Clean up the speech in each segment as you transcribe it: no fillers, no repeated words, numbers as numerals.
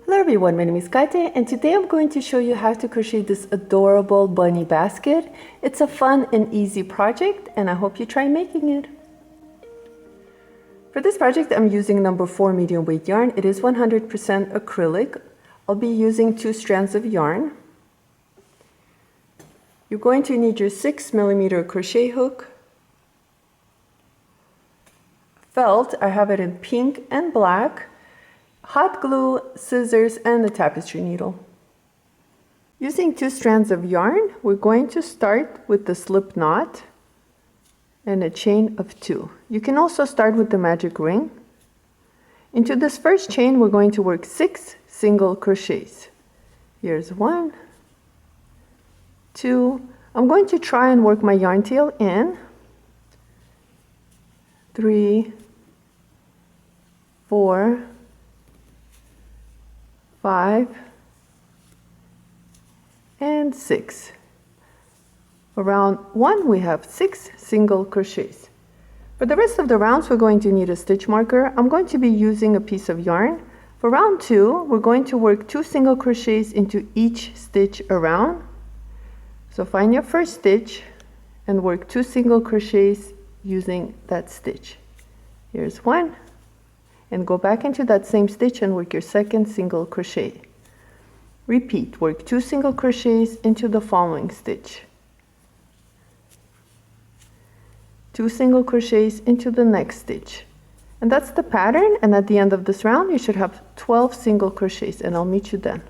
Hello everyone, my name is Kate and today I'm going to show you how to crochet this adorable bunny basket. It's a fun and easy project and I hope you try making it. For this project I'm using number 4 medium weight yarn. It is 100% acrylic. I'll be using 2 strands of yarn. You're going to need your 6mm crochet hook, felt, I have it in pink and black, hot glue, scissors, and a tapestry needle. Using 2 strands of yarn, we're going to start with the slip knot and a chain of 2. You can also start with the magic ring. Into this first chain, we're going to work 6 single crochets. Here's 1, 2. I'm going to try and work my yarn tail in. 3, 4, 5, and 6. For round 1 we have 6 single crochets. For the rest of the rounds we're going to need a stitch marker. I'm going to be using a piece of yarn. For round 2 we're going to work 2 single crochets into each stitch around. So find your first stitch and work 2 single crochets using that stitch. Here's 1. And go back into that same stitch and work your second single crochet. Repeat, work 2 single crochets into the following stitch. 2 single crochets into the next stitch. And that's the pattern, and at the end of this round you should have 12 single crochets, and I'll meet you then.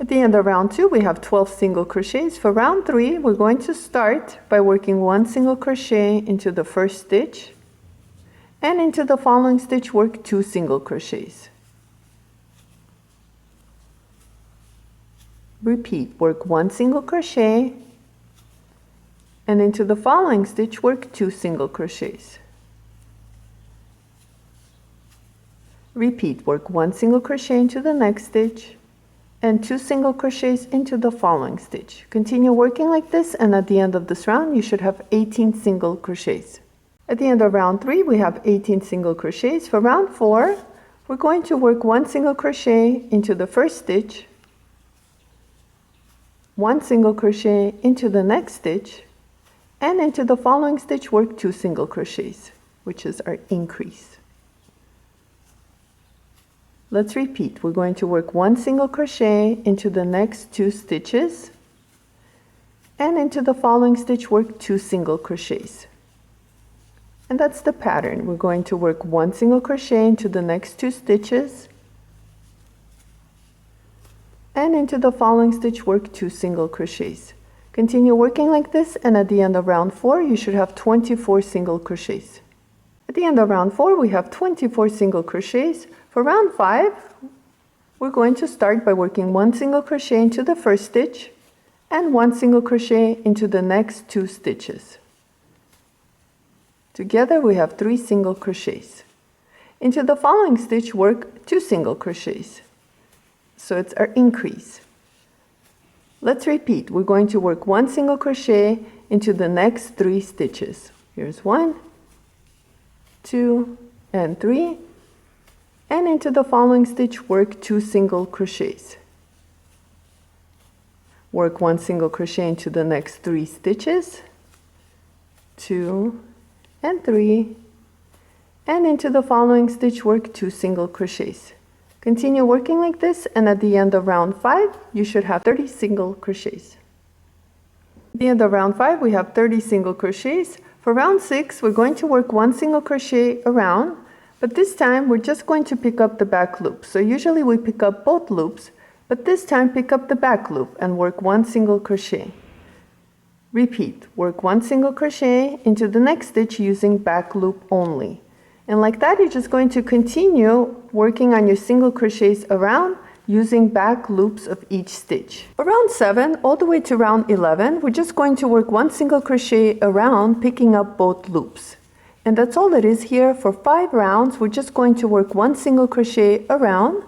At the end of round 2 we have 12 single crochets. For round 3 we're going to start by working 1 single crochet into the first stitch. And into the following stitch work 2 single crochets. Repeat, work 1 single crochet and into the following stitch work 2 single crochets. Repeat, work 1 single crochet into the next stitch and 2 single crochets into the following stitch. Continue working like this, and at the end of this round you should have 18 single crochets. At the end of round 3 we have 18 single crochets. For round 4 we're going to work 1 single crochet into the first stitch, 1 single crochet into the next stitch, and into the following stitch work 2 single crochets, which is our increase. Let's repeat. We're going to work 1 single crochet into the next 2 stitches, and into the following stitch work 2 single crochets. And that's the pattern. We're going to work 1 single crochet into the next 2 stitches, and into the following stitch work 2 single crochets. Continue working like this, and at the end of round 4 you should have 24 single crochets. At the end of round 4 we have 24 single crochets. For round 5 we're going to start by working 1 single crochet into the first stitch and 1 single crochet into the next 2 stitches. Together we have 3 single crochets. Into the following stitch work 2 single crochets. So it's our increase. Let's repeat. We're going to work 1 single crochet into the next 3 stitches. Here's 1, 2, and 3. And into the following stitch work 2 single crochets. Work 1 single crochet into the next 3 stitches, 2 and 3, and into the following stitch work 2 single crochets. Continue working like this, and at the end of round 5 you should have 30 single crochets. At the end of round 5 we have 30 single crochets. For round 6 we're going to work 1 single crochet around, but this time we're just going to pick up the back loop. So usually we pick up both loops, but this time pick up the back loop and work 1 single crochet. Repeat, work 1 single crochet into the next stitch using back loop only. And like that you're just going to continue working on your single crochets around using back loops of each stitch. For round 7 all the way to round 11 we're just going to work 1 single crochet around, picking up both loops. And that's all it is here. For 5 rounds we're just going to work 1 single crochet around.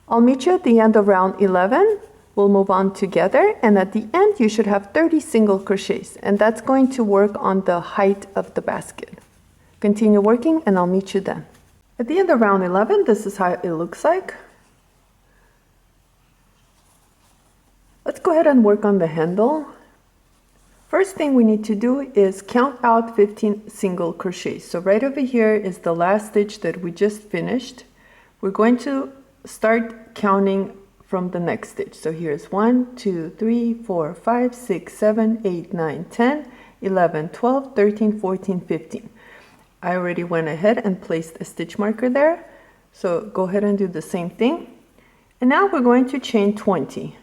I'll meet you at the end of round 11. We'll move on together, and at the end you should have 30 single crochets, and that's going to work on the height of the basket. Continue working and I'll meet you then. At the end of round 11, this is how it looks like. Let's go ahead and work on the handle. First thing we need to do is count out 15 single crochets. So right over here is the last stitch that we just finished. We're going to start counting from the next stitch. So here's 1, 2, 3, 4, 5, 6, 7, 8, 9, 10, 11, 12, 13, 14, 15. I already went ahead and placed a stitch marker there. So go ahead and do the same thing. And now we're going to chain 20.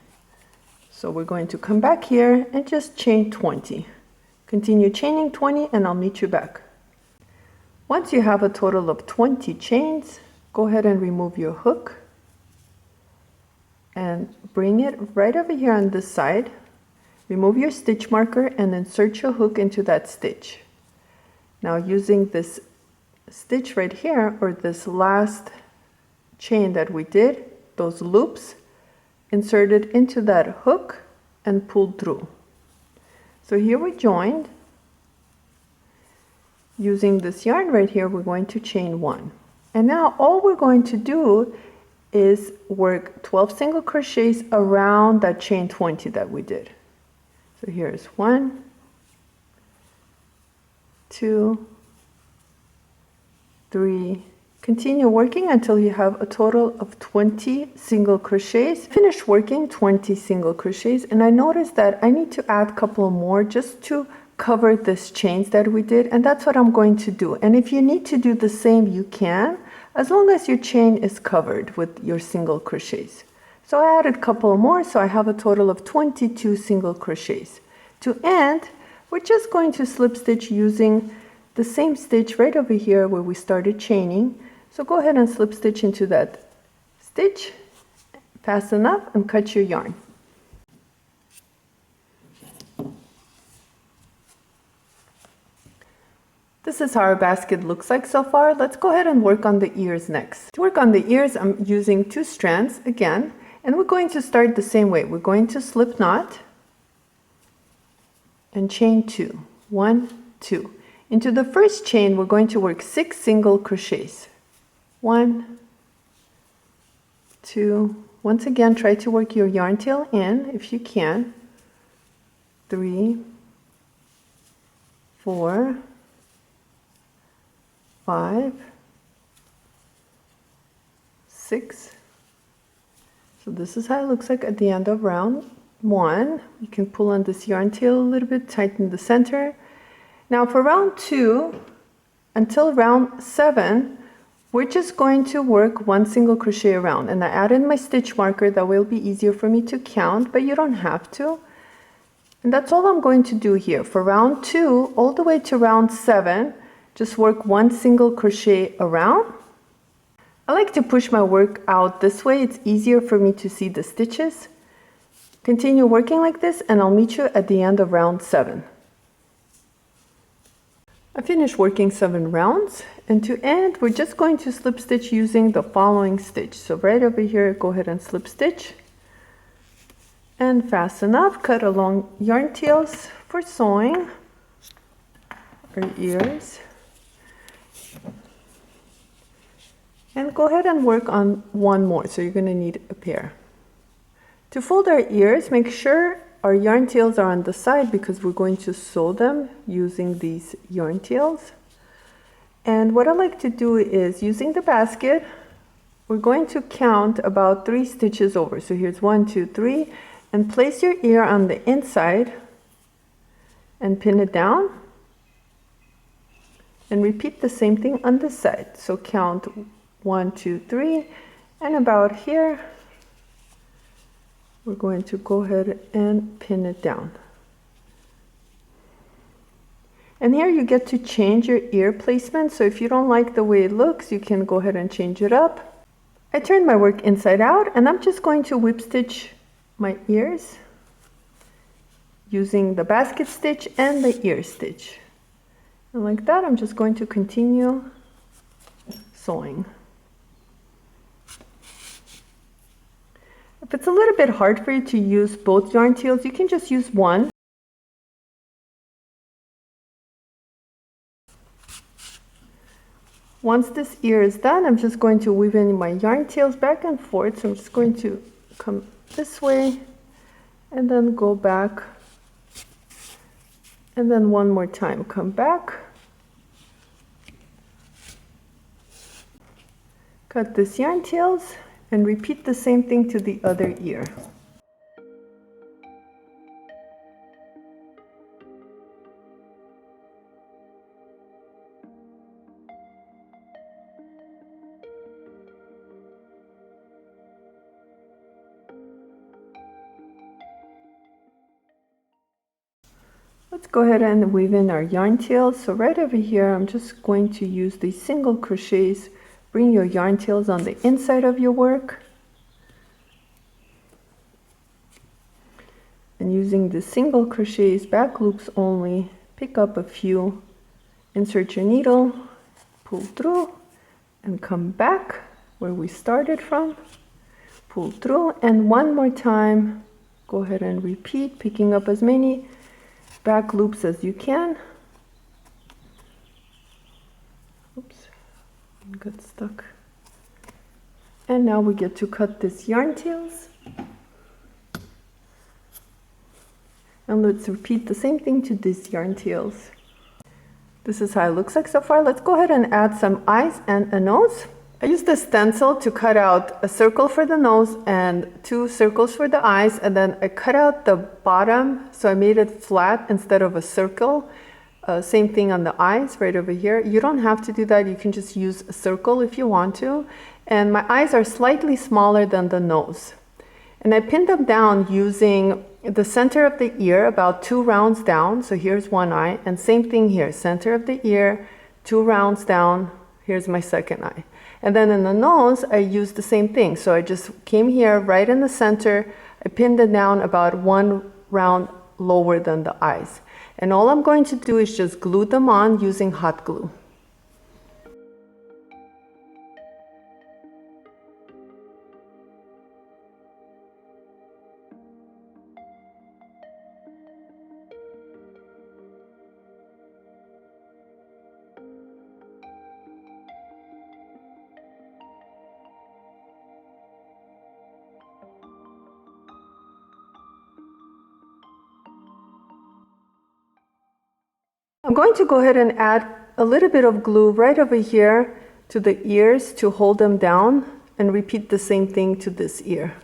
So we're going to come back here and just chain 20. Continue chaining 20 and I'll meet you back. Once you have a total of 20 chains, go ahead and remove your hook and bring it right over here on this side. Remove your stitch marker and insert your hook into that stitch. Now using this stitch right here, or this last chain that we did, those loops, insert it into that hook and pull through. So here we joined. Using this yarn right here, we're going to chain 1. And now all we're going to do is work 12 single crochets around that chain 20 that we did. So here's 1, 2, 3. Continue working until you have a total of 20 single crochets. Finish working 20 single crochets, and I noticed that I need to add a couple more just to cover this chains that we did, and that's what I'm going to do. And if you need to do the same, you can, as long as your chain is covered with your single crochets. So I added a couple more, so I have a total of 22 single crochets. To end, we're just going to slip stitch using the same stitch right over here where we started chaining. So go ahead and slip stitch into that stitch, fasten up and cut your yarn. This is how our basket looks like so far. Let's go ahead and work on the ears next. To work on the ears, I'm using 2 strands again, and we're going to start the same way. We're going to slip knot and chain 2. 1, 2. Into the first chain, we're going to work 6 single crochets. 1, 2. Once again, try to work your yarn tail in if you can. 3, 4, 5, 6. So this is how it looks like at the end of round 1. You can pull on this yarn tail a little bit, tighten the center. Now for round 2 until round 7, we're just going to work 1 single crochet around, and I added my stitch marker. That will be easier for me to count, but you don't have to. And that's all I'm going to do here. For round 2 all the way to round 7, just work 1 single crochet around. I like to push my work out this way. It's easier for me to see the stitches. Continue working like this and I'll meet you at the end of round 7. I finished working 7 rounds, and to end we're just going to slip stitch using the following stitch. So right over here, go ahead and slip stitch and fasten up. Cut along yarn tails for sewing or ears, and go ahead and work on 1 more. So you're going to need a pair. To fold our ears, make sure our yarn tails are on the side because we're going to sew them using these yarn tails. And what I like to do is, using the basket, we're going to count about 3 stitches over. So here's 1, 2, 3, and place your ear on the inside and pin it down. And repeat the same thing on this side. So count 1, 2, 3, and about here, we're going to go ahead and pin it down. And here you get to change your ear placement. So if you don't like the way it looks, you can go ahead and change it up. I turned my work inside out, and I'm just going to whip stitch my ears using the basket stitch and the ear stitch. And like that, I'm just going to continue sewing. If it's a little bit hard for you to use both yarn tails, you can just use one. Once this ear is done, I'm just going to weave in my yarn tails back and forth. So I'm just going to come this way and then go back, and then one more time come back, cut this yarn tails, and repeat the same thing to the other ear. Let's go ahead and weave in our yarn tails. So right over here, I'm just going to use these single crochets. Bring your yarn tails on the inside of your work. And using the single crochets, back loops only, pick up a few, insert your needle, pull through, and come back where we started from. Pull through, and one more time, go ahead and repeat, picking up as many back loops as you can. Oops, got stuck. And now we get to cut this yarn tails. And let's repeat the same thing to these yarn tails. This is how it looks like so far. Let's go ahead and add some eyes and a nose. I used a stencil to cut out a circle for the nose and 2 circles for the eyes, and then I cut out the bottom, so I made it flat instead of a circle. Same thing on the eyes right over here. You don't have to do that, you can just use a circle if you want to. And my eyes are slightly smaller than the nose. And I pinned them down using the center of the ear, about 2 rounds down. So here's one eye, and same thing here, center of the ear, 2 rounds down, here's my second eye. And then in the nose, I used the same thing. So I just came here right in the center, I pinned it down about 1 round lower than the eyes. And all I'm going to do is just glue them on using hot glue. I'm going to go ahead and add a little bit of glue right over here to the ears to hold them down, and repeat the same thing to this ear.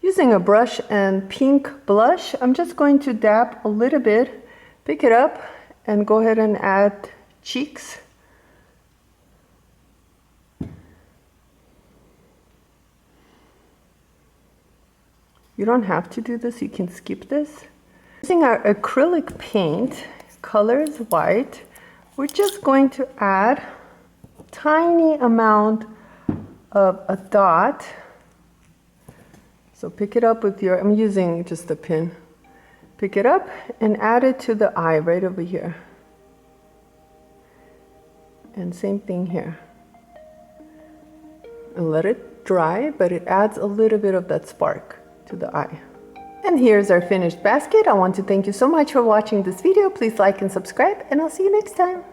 Using a brush and pink blush, I'm just going to dab a little bit, pick it up, and go ahead and add cheeks. You don't have to do this, you can skip this. Using our acrylic paint, color is white, we're just going to add a tiny amount of a dot. So pick it up with your, I'm using just a pin. Pick it up and add it to the eye right over here. And same thing here. And let it dry, but it adds a little bit of that spark to the eye. And here's our finished basket. I want to thank you so much for watching this video. Please like and subscribe, and I'll see you next time.